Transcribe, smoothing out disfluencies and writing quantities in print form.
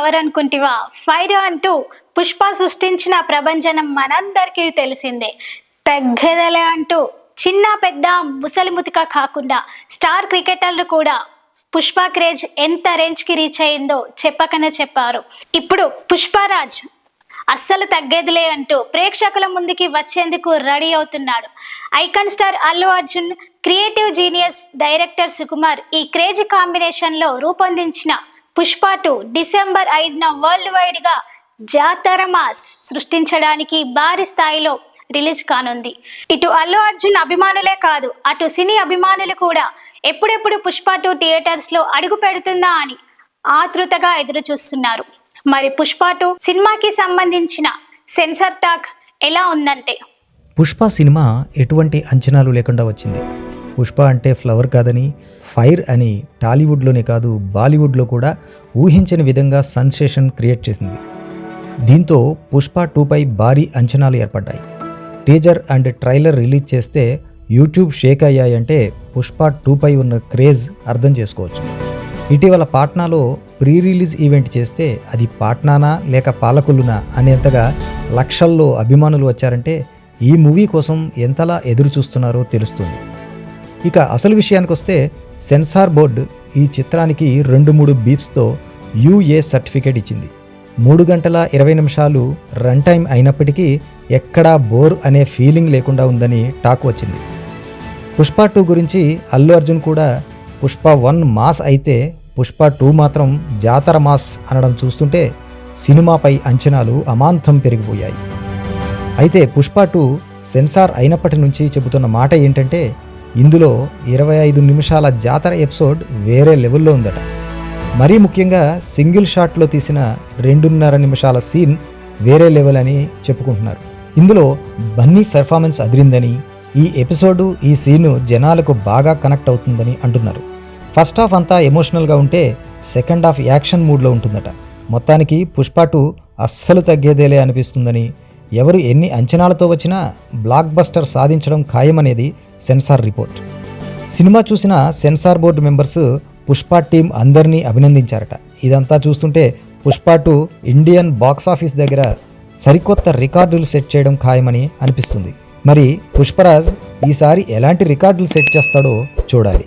Flower అనుకుంటివా fire అంటూ పుష్ప సృష్టించిన ప్రభంజనం మనందరికీ తెలిసిందే. తగ్గదలే అంటూ చిన్న పెద్ద ముసలి ముతిక కాకుండా స్టార్ క్రికెటర్లు కూడా పుష్ప క్రేజ్ ఎంత రేంజ్కి రీచ్ అయిందో చెప్పకనే చెప్పారు. ఇప్పుడు పుష్పరాజ్ అస్సలు తగ్గేదిలే అంటూ ప్రేక్షకుల ముందుకి వచ్చేందుకు రెడీ అవుతున్నాడు. Icon star Allu Arjun, creative genius director Sukumar ఈ క్రేజీ కాంబినేషన్లో రూపొందించిన పుష్ప 2 డిసెంబర్ 5న వరల్డ్ వైడ్ గా జాతర మాస్ సృష్టించడానికి భారీ స్థాయిలో రిలీజ్ కానుంది. ఇటు అల్లు అర్జున్ అభిమానులే కాదు, అటు సినీ అభిమానులు కూడా ఎప్పుడెప్పుడు పుష్ప 2 థియేటర్స్ లో అడుగు పెడుతుందా అని ఆతృతగా ఎదురు చూస్తున్నారు. మరి పుష్ప 2 సినిమాకి సంబంధించిన సెన్సార్ టాక్ ఎలా ఉందంటే, పుష్ప సినిమా ఎటువంటి అంచనాలు లేకుండా వచ్చింది. పుష్ప అంటే ఫ్లవర్ కాదని, ఫైర్ అని టాలీవుడ్లోనే కాదు బాలీవుడ్లో కూడా ఊహించని విధంగా సెన్సేషన్ క్రియేట్ చేసింది. దీంతో పుష్ప 2పై భారీ అంచనాలు ఏర్పడ్డాయి. టీజర్ అండ్ ట్రైలర్ రిలీజ్ చేస్తే యూట్యూబ్ షేక్ అయ్యాయంటే పుష్ప 2పై ఉన్న క్రేజ్ అర్థం చేసుకోవచ్చు. ఇటీవల పాట్నాలో ప్రీ రిలీజ్ ఈవెంట్ చేస్తే అది పాట్నానా లేక పాలకొల్లునా అనేంతగా లక్షల్లో అభిమానులు వచ్చారంటే ఈ మూవీ కోసం ఎంతలా ఎదురు చూస్తున్నారో తెలుస్తుంది. ఇక అసలు విషయానికి వస్తే సెన్సార్ బోర్డు ఈ చిత్రానికి 2-3 బీప్స్తో యూఏ సర్టిఫికేట్ ఇచ్చింది. 3 గంటల 20 నిమిషాలు రన్ టైం అయినప్పటికీ ఎక్కడా బోర్ అనే ఫీలింగ్ లేకుండా ఉందని టాక్ వచ్చింది. పుష్ప 2 గురించి అల్లు అర్జున్ కూడా పుష్ప 1 మాస్ అయితే పుష్ప 2 మాత్రం జాతర మాస్ అనడం చూస్తుంటే సినిమాపై అంచనాలు అమాంతం పెరిగిపోయాయి. అయితే పుష్ప 2 సెన్సార్ అయినప్పటి నుంచి చెబుతున్న మాట ఏంటంటే ఇందులో 25 నిమిషాల జాతర ఎపిసోడ్ వేరే లెవెల్లో ఉందట. మరీ ముఖ్యంగా సింగిల్ షాట్లో తీసిన 2.5 నిమిషాల సీన్ వేరే లెవెల్ అని చెప్పుకుంటున్నారు. ఇందులో బన్నీ పెర్ఫార్మెన్స్ అదిరిందని, ఈ ఎపిసోడు ఈ సీను జనాలకు బాగా కనెక్ట్ అవుతుందని అంటున్నారు. ఫస్ట్ హాఫ్ అంతా ఎమోషనల్గా ఉంటే సెకండ్ హాఫ్ యాక్షన్ మూడ్లో ఉంటుందట. మొత్తానికి పుష్ప 2 అస్సలు తగ్గేదేలే అనిపిస్తుందని, ఎవరు ఎన్ని అంచనాలతో వచ్చినా బ్లాక్ బస్టర్ సాధించడం ఖాయమనేది సెన్సార్ రిపోర్ట్. సినిమా చూసిన censor board members Pushpa team అందరినీ అభినందించారట. ఇదంతా చూస్తుంటే పుష్ప 2 ఇండియన్ బాక్సాఫీస్ దగ్గర సరికొత్త రికార్డులు సెట్ చేయడం ఖాయమని అనిపిస్తుంది. మరి పుష్పరాజ్ ఈసారి ఎలాంటి రికార్డులు సెట్ చేస్తాడో చూడాలి.